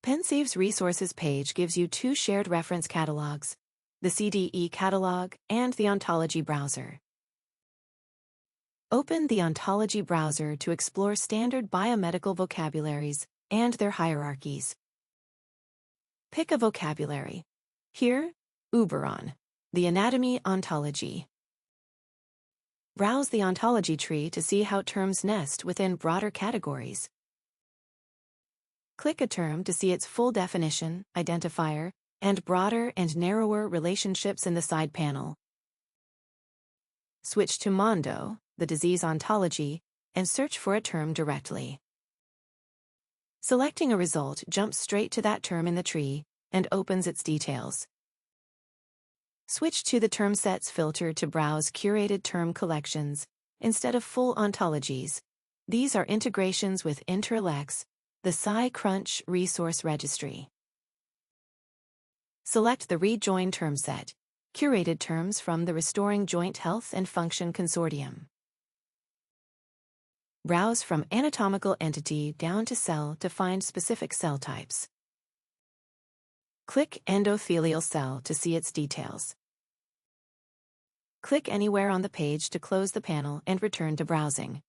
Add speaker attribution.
Speaker 1: Pennsive's Resources page gives you two shared reference catalogs, the CDE catalog and the Ontology Browser. Open the Ontology Browser to explore standard biomedical vocabularies and their hierarchies. Pick a vocabulary. Here, UBERON, the anatomy ontology. Browse the ontology tree to see how terms nest within broader categories. Click a term to see its full definition, identifier, and broader and narrower relationships in the side panel. Switch to MONDO, the disease ontology, and search for a term directly. Selecting a result jumps straight to that term in the tree and opens its details. Switch to the Termsets filter to browse curated term collections instead of full ontologies. These are integrations with InterLex, the SciCrunch resource registry. Select the REJOIN termset, curated terms from the Restoring Joint Health and Function Consortium. Browse from anatomical entity down to cell to find specific cell types. Click endothelial cell to see its details. Click anywhere on the page to close the panel and return to browsing.